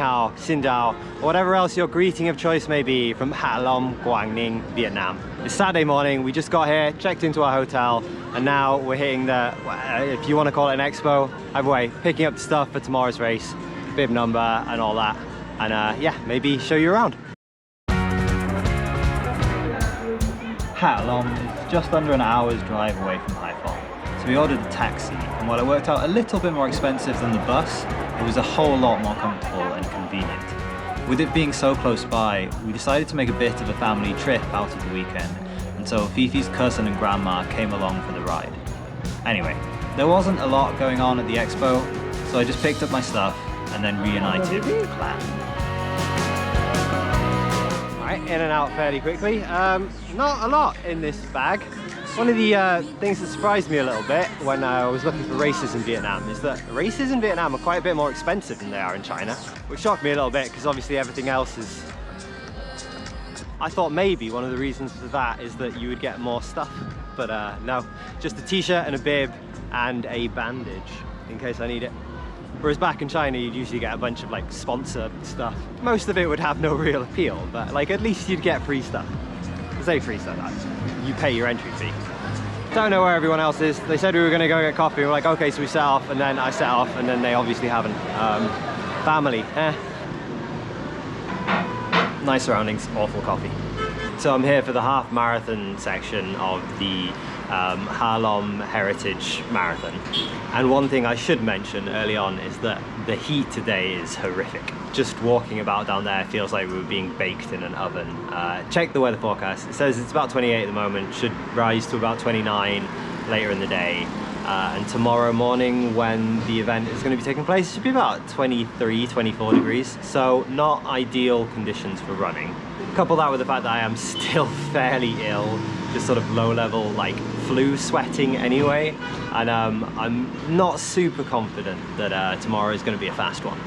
hao, xin chào, or whatever else your greeting of choice may be from Halong, Quang Ninh, Vietnam. It's Saturday morning, we just got here, checked into our hotel, and now we're hitting the, if you want to call it an expo, either way, picking up the stuff for tomorrow's race, bib number and all that, and yeah, maybe show you around. Halong is just under an hour's drive away from Haiphong. So we ordered a taxi, and while it worked out a little bit more expensive than the bus, it was a whole lot more comfortable and convenient. With it being so close by, we decided to make a bit of a family trip out of the weekend, and so Fifi's cousin and grandma came along for the ride. Anyway, there wasn't a lot going on at the expo, so I just picked up my stuff and then reunited with the clan. Alright, in and out fairly quickly. Not a lot in this bag. One of the things that surprised me a little bit when I was looking for races in Vietnam is that races in Vietnam are quite a bit more expensive than they are in China, which shocked me a little bit because obviously everything else is... I thought maybe one of the reasons for that is that you would get more stuff, but no, just a t-shirt and a bib and a bandage in case I need it. Whereas back in China, you'd usually get a bunch of like sponsored stuff. Most of it would have no real appeal, but like at least you'd get free stuff. Say free stuff, you pay your entry fee. Don't know where everyone else is. They said we were gonna go get coffee. We're like, okay, so we set off, and then I set off, and then they obviously haven't. Family, Nice surroundings, awful coffee. So I'm here for the half marathon section of the Halong Heritage Marathon. And one thing I should mention early on is that the heat today is horrific. Just walking about down there feels like we were being baked in an oven. Check the weather forecast. It says it's about 28 at the moment, should rise to about 29 later in the day. And tomorrow morning when the event is going to be taking place, it should be about 23, 24 degrees. So not ideal conditions for running. Couple that with the fact that I am still fairly ill, just sort of low level like flu sweating anyway. And I'm not super confident that tomorrow is going to be a fast one.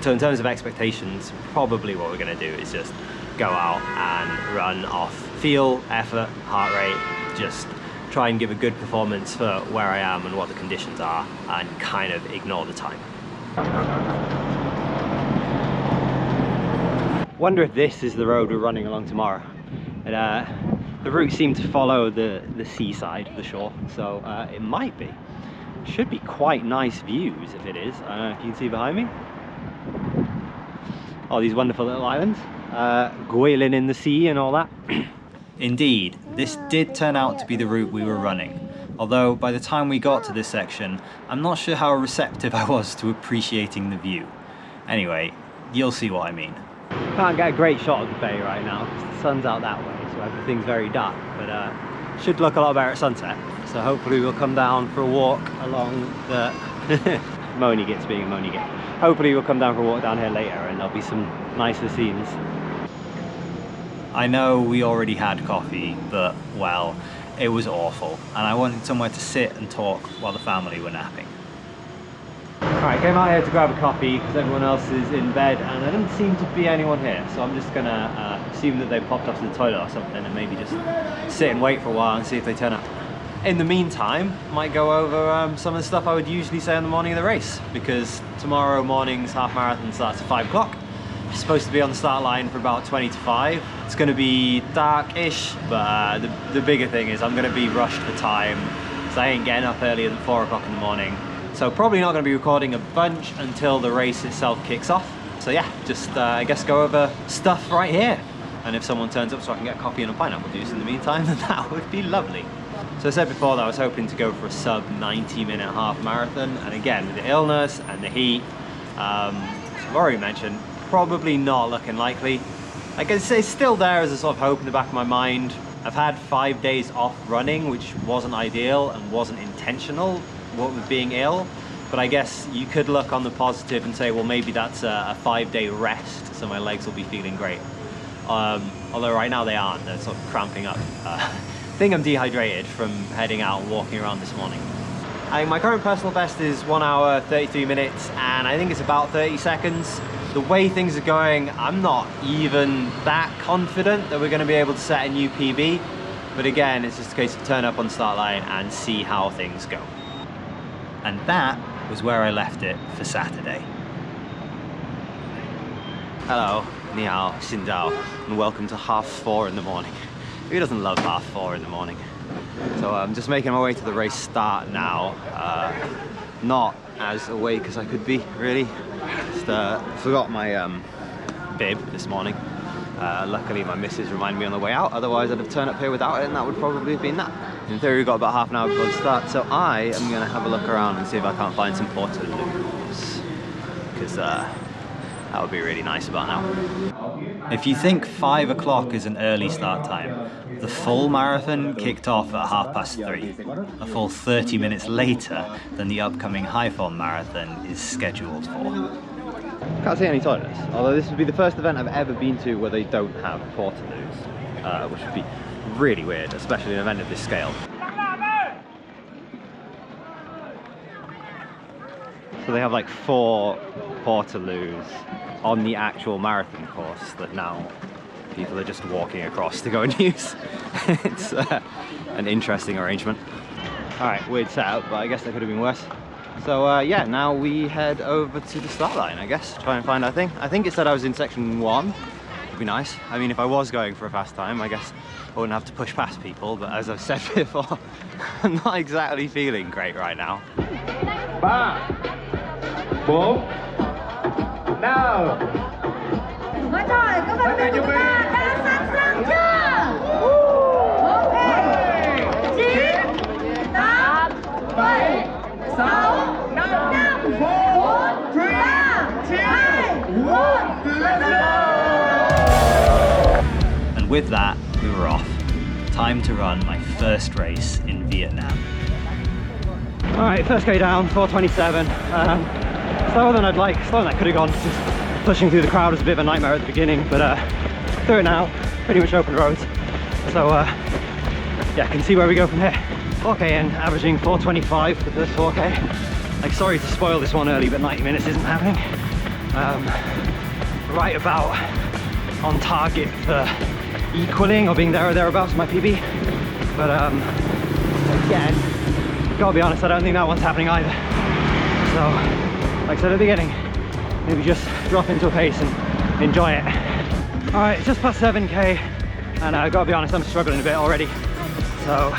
So in terms of expectations, probably what we're going to do is just go out and run off feel, effort, heart rate, just try and give a good performance for where I am and what the conditions are, and kind of ignore the time. Wonder if this is the road we're running along tomorrow. The route seemed to follow the seaside, the shore, so it might be. Should be quite nice views if it is. I don't know if you can see behind me. All these wonderful little islands, Guilin in the sea and all that. Indeed, this did turn out to be the route we were running. Although by the time we got to this section, I'm not sure how receptive I was to appreciating the view. Anyway, you'll see what I mean. Can't get a great shot of the bay right now because the sun's out that way, so everything's very dark, but should look a lot better at sunset. So hopefully we'll come down for a walk along the Moni Gits being a Moni Git. Hopefully we'll come down for a walk down here later and there'll be some nicer scenes. I know we already had coffee, but well, it was awful, and I wanted somewhere to sit and talk while the family were napping. Alright, came out here to grab a coffee because everyone else is in bed and there doesn't seem to be anyone here, so I'm just gonna assume that they popped off to the toilet or something and maybe just sit and wait for a while and see if they turn up. In the meantime, might go over some of the stuff I would usually say on the morning of the race, because tomorrow morning's half marathon starts at 5 o'clock. I'm supposed to be on the start line for about 20 to 5. It's going to be dark-ish, but the bigger thing is I'm going to be rushed for time, so I ain't getting up earlier than 4 o'clock in the morning. So probably not going to be recording a bunch until the race itself kicks off. So yeah, just I guess go over stuff right here. And if someone turns up so I can get coffee and a pineapple juice in the meantime, then that would be lovely. So I said before that I was hoping to go for a sub 90-minute half marathon, and again with the illness and the heat, I've already mentioned, probably not looking likely. I guess it's still there as a sort of hope in the back of my mind. I've had 5 days off running, which wasn't ideal and wasn't intentional, what with being ill, but I guess you could look on the positive and say, well, maybe that's a 5-day rest, so my legs will be feeling great. Although right now they aren't, they're sort of cramping up. I think I'm dehydrated from heading out and walking around this morning. My current personal best is 1 hour, 33 minutes, and I think it's about 30 seconds. The way things are going, I'm not even that confident that we're going to be able to set a new PB. But again, it's just a case of turn up on the start line and see how things go. And that was where I left it for Saturday. Hello, ni hao, xin zhao, and welcome to 4:30 in the morning. Who doesn't love 4:30 in the morning? So I'm just making my way to the race start now. Not as awake as I could be, really. Just forgot my bib this morning. Luckily my missus reminded me on the way out, otherwise I'd have turned up here without it and that would probably have been that. In theory we've got about half an hour before the start, so I am going to have a look around and see if I can't find some portaloos, because that would be really nice about now. If you think 5 o'clock is an early start time, the full marathon kicked off at 3:30, a full 30 minutes later than the upcoming Haiphong marathon is scheduled for. Can't see any toilets, although this would be the first event I've ever been to where they don't have portaloos, which would be really weird, especially an event of this scale. So they have like 4 portaloos on the actual marathon course that now people are just walking across to go and use. It's an interesting arrangement. Alright, weird setup, but I guess that could have been worse. So yeah, now we head over to the start line, I guess, try and find our thing. I think it said I was in section 1. It'd be nice. I mean, if I was going for a fast time, I guess I wouldn't have to push past people, but as I've said before, I'm not exactly feeling great right now. 5 4 now. Mọi người, các bạn chúng ta đã sẵn sàng chưa? Ok. 9 8 7 6 5 4 3 2 1 let's go! And with that, we were off. Time to run my first race in Vietnam. Alright, first K down, 4:27. Slower than I'd like, slower than I could have gone. Just pushing through the crowd was a bit of a nightmare at the beginning, but through it now, pretty much open roads. So yeah, can see where we go from here. 4K in, averaging 4:25 for the first 4K. Like, sorry to spoil this one early, but 90 minutes isn't happening. Right about on target for equaling or being there or thereabouts my PB. But again, gotta be honest, I don't think that one's happening either. So, like I said at the beginning, maybe just drop into a pace and enjoy it. Alright, just past 7K, and I gotta be honest, I'm struggling a bit already. So,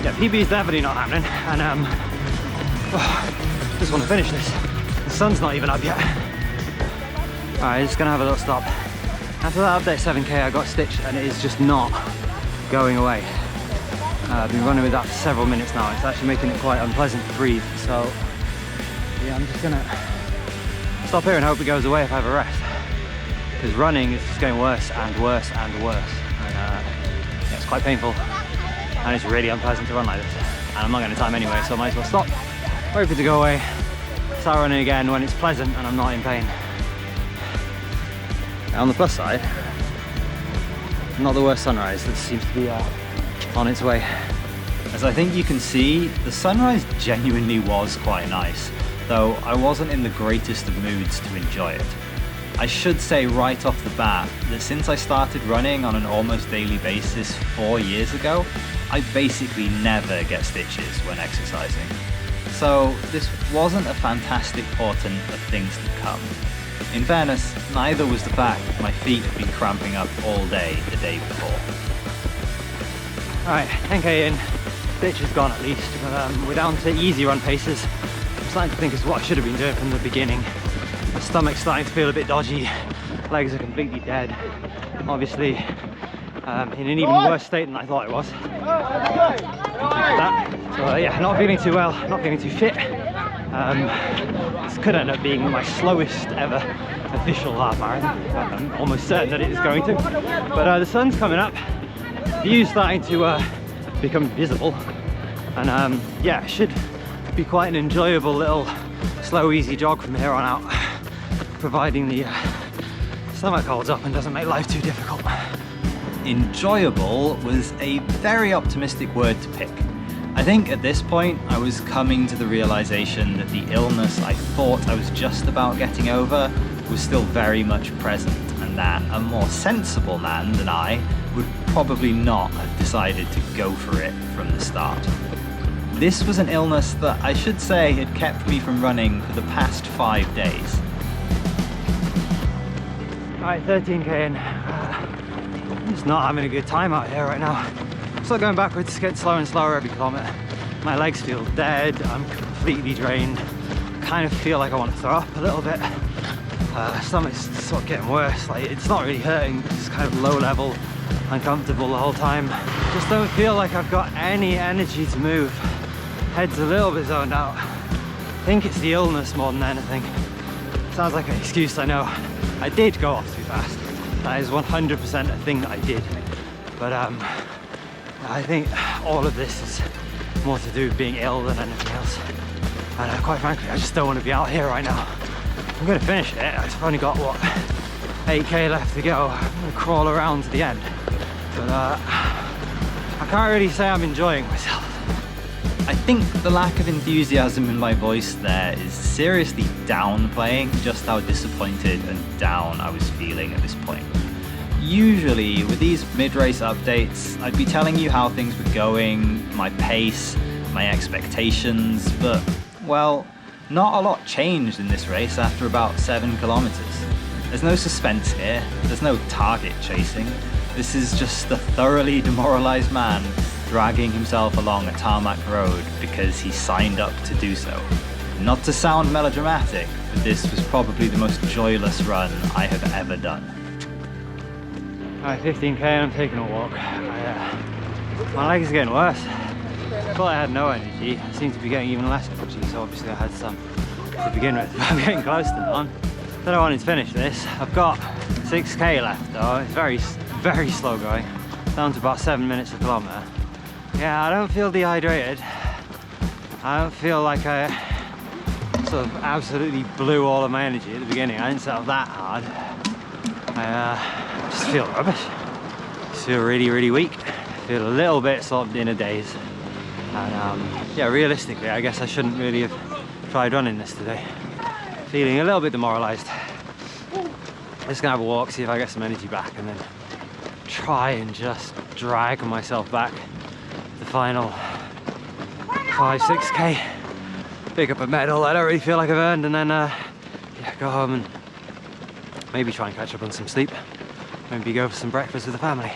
yeah, PB is definitely not happening, and just want to finish this. The sun's not even up yet. Alright, just gonna have a little stop. After that update 7K, I got stitched, and it is just not going away. I've been running with that for several minutes now. It's actually making it quite unpleasant to breathe. So yeah, I'm just gonna stop here and hope it goes away if I have a rest. Because running is just getting worse and worse and worse. And yeah, it's quite painful. And it's really unpleasant to run like this. And I'm not going to time anyway, so I might as well stop. Wait for it to go away. Start running again when it's pleasant and I'm not in pain. On the plus side, not the worst sunrise. This seems to be on its way. As I think you can see, the sunrise genuinely was quite nice, though I wasn't in the greatest of moods to enjoy it. I should say right off the bat that since I started running on an almost daily basis 4 years ago, I basically never get stitches when exercising. So this wasn't a fantastic portent of things to come. In fairness, neither was the fact that my feet had been cramping up all day the day before. Alright, 10K in, stitch is gone at least, but we're down to easy run paces. I'm starting to think it's what I should have been doing from the beginning. My stomach's starting to feel a bit dodgy, legs are completely dead. Obviously, in an even worse state than I thought it was. So yeah, not feeling too well, not feeling too fit. This could end up being my slowest ever official half marathon. I'm almost certain that it is going to. But the sun's coming up, view's starting to become visible, and yeah, it should be quite an enjoyable little slow, easy jog from here on out, providing the stomach holds up and doesn't make life too difficult. Enjoyable was a very optimistic word to pick. I think at this point I was coming to the realization that the illness I thought I was just about getting over was still very much present, and that a more sensible man than I would probably not have decided to go for it from the start. This was an illness that I should say had kept me from running for the past 5 days. Alright, 13k in. I'm just not having a good time out here right now. Still going backwards, getting slower and slower every kilometre. My legs feel dead, I'm completely drained. Kind of feel like I want to throw up a little bit. Stomach's sort of getting worse, like it's not really hurting, it's kind of low level, uncomfortable the whole time. Just don't feel like I've got any energy to move. Head's a little bit zoned out. I think it's the illness more than anything. Sounds like an excuse, I know. I did go off too fast. That is 100% a thing that I did. But I think all of this is more to do with being ill than anything else. And quite frankly, I just don't want to be out here right now. I'm going to finish it. I've only got, what, 8k left to go. I'm going to crawl around to the end. But I can't really say I'm enjoying myself. I think the lack of enthusiasm in my voice there is seriously downplaying just how disappointed and down I was feeling at this point. Usually with these mid-race updates, I'd be telling you how things were going, my pace, my expectations, but, well, not a lot changed in this race after about 7 kilometers. There's no suspense here, there's no target chasing. This is just a thoroughly demoralized man dragging himself along a tarmac road because he signed up to do so. Not to sound melodramatic, but this was probably the most joyless run I have ever done. Alright, 15k and I'm taking a walk. My legs are getting worse. I thought I had no energy. I seem to be getting even less energy, so obviously I had some to begin with. I'm getting close to none. Said I wanted to finish this. I've got 6k left though. It's very slow going. Down to about 7 minutes a kilometre. Yeah, I don't feel dehydrated. I don't feel like I sort of absolutely blew all of my energy at the beginning. I didn't set off that hard. I just feel rubbish. Just feel really weak. Feel a little bit sort of in a daze. And yeah, realistically, I guess I shouldn't really have tried running this today. Feeling a little bit demoralised. Just gonna have a walk, see if I get some energy back, and then try and just drag myself back the final 5-6k. Pick up a medal I don't really feel like I've earned, and then yeah, go home and maybe try and catch up on some sleep. Maybe go for some breakfast with the family.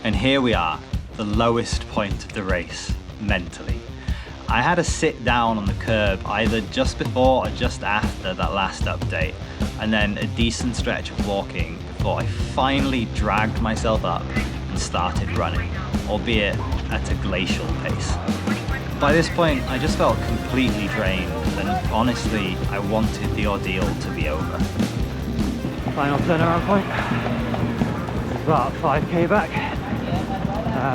And here we are, the lowest point of the race, mentally. I had to sit down on the curb either just before or just after that last update, and then a decent stretch of walking before I finally dragged myself up and started running, albeit at a glacial pace. By this point, I just felt completely drained, and honestly, I wanted the ordeal to be over. Final turnaround point. It's about 5k back.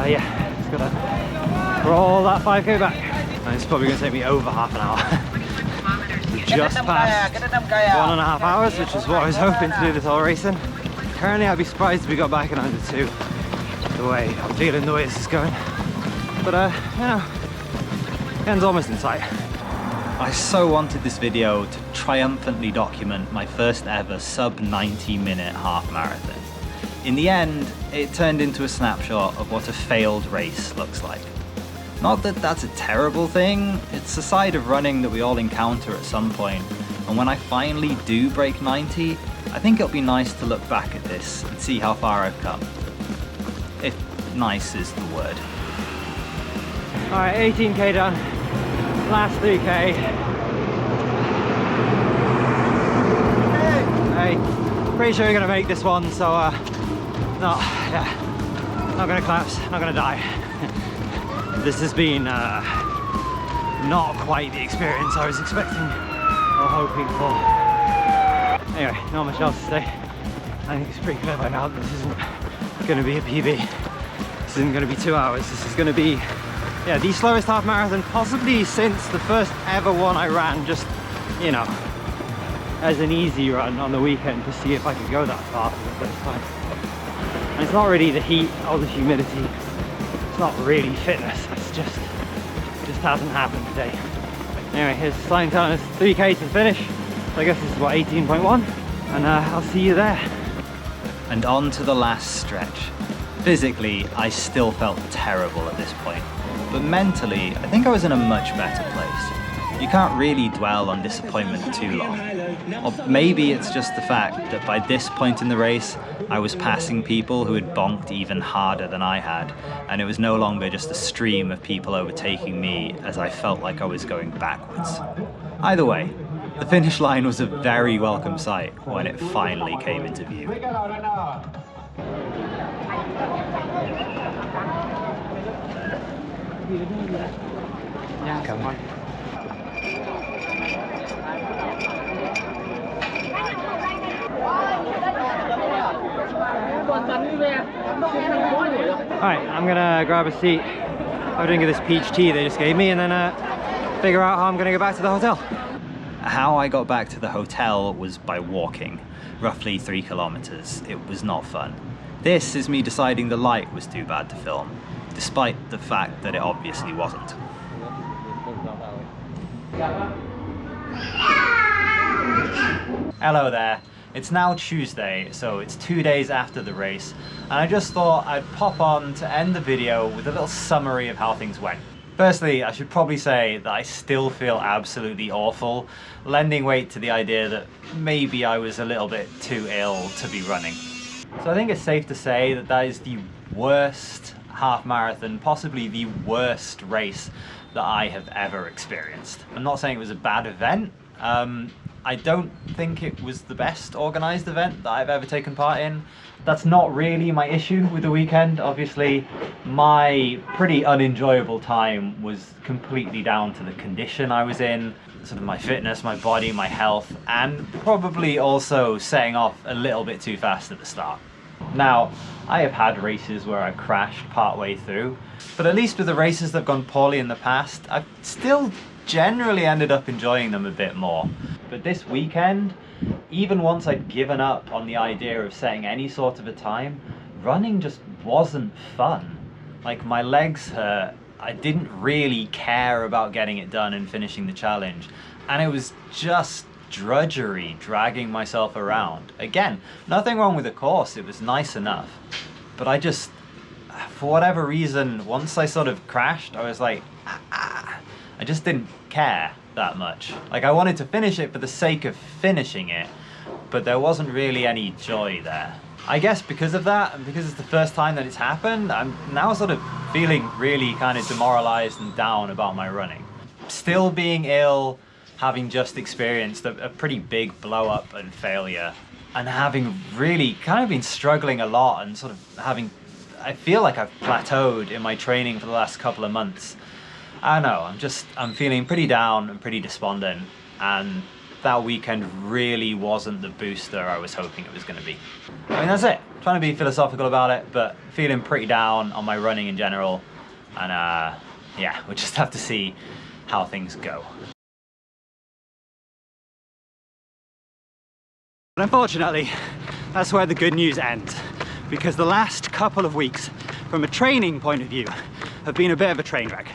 Yeah, just gotta crawl that 5k back. And it's probably gonna take me over half an hour. Just past 1.5 hours, which is what I was hoping to do this whole racing. Currently, I'd be surprised if we got back in under 2. The way I'm feeling, the way this is going. But you know, end's almost in sight. I so wanted this video to triumphantly document my first ever sub 90 minute half marathon. In the end, it turned into a snapshot of what a failed race looks like. Not that that's a terrible thing, it's a side of running that we all encounter at some point, and when I finally do break 90, I think it'll be nice to look back at this and see how far I've come. If nice is the word. Alright, 18k done. Last 3k. Hey, pretty sure you're gonna make this one, so not gonna collapse, not gonna die. This has been not quite the experience I was expecting or hoping for. Anyway, not much else to say. I think it's pretty clear by now that this isn't gonna be a PB. This isn't gonna be 2 hours. This is gonna be, yeah, the slowest half marathon possibly since the first ever one I ran, just, you know, as an easy run on the weekend to see if I could go that far for the first time. And it's not really the heat or the humidity. It's not really fitness. It's just hasn't happened today. Anyway, here's the sign telling us 3k to finish. So I guess this is what, 18.1, and I'll see you there. And on to the last stretch. Physically, I still felt terrible at this point, but mentally, I think I was in a much better place. You can't really dwell on disappointment too long. Or maybe it's just the fact that by this point in the race, I was passing people who had bonked even harder than I had, and it was no longer just a stream of people overtaking me as I felt like I was going backwards. Either way, the finish line was a very welcome sight when it finally came into view. Come on. Alright, I'm gonna grab a seat, have a drink of this peach tea they just gave me, and then figure out how I'm gonna go back to the hotel. How I got back to the hotel was by walking, roughly 3 kilometers. It was not fun. This is me deciding the light was too bad to film, despite the fact that it obviously wasn't. Hello there. It's now Tuesday, so it's 2 days after the race, and I just thought I'd pop on to end the video with a little summary of how things went. Firstly, I should probably say that I still feel absolutely awful, lending weight to the idea that maybe I was a little bit too ill to be running. So I think it's safe to say that that is the worst half marathon, possibly the worst race that I have ever experienced. I'm not saying it was a bad event. I don't think it was the best organised event that I've ever taken part in. That's not really my issue with the weekend. Obviously, my pretty unenjoyable time was completely down to the condition I was in, sort of my fitness, my body, my health, and probably also setting off a little bit too fast at the start. Now, I have had races where I crashed partway through, but at least with the races that have gone poorly in the past, I've still generally ended up enjoying them a bit more. But this weekend, even once I'd given up on the idea of setting any sort of a time, running just wasn't fun. Like, my legs hurt, I didn't really care about getting it done and finishing the challenge, and it was just drudgery dragging myself around. Again, nothing wrong with the course, it was nice enough, but I just, for whatever reason, once I sort of crashed, I was like, I just didn't care that much. Like, I wanted to finish it for the sake of finishing it, but there wasn't really any joy there. I guess because of that, and because it's the first time that it's happened, I'm now sort of feeling really kind of demoralized and down about my running. Still being ill, having just experienced a pretty big blow up and failure, and having really kind of been struggling a lot and sort of having, I feel like I've plateaued in my training for the last couple of months. I don't know, I'm feeling pretty down and pretty despondent, and that weekend really wasn't the booster I was hoping it was going to be. I mean, that's it. Trying to be philosophical about it, but feeling pretty down on my running in general, and yeah, we'll just have to see how things go. But unfortunately, that's where the good news ends, because the last couple of weeks, from a training point of view, have been a bit of a train wreck.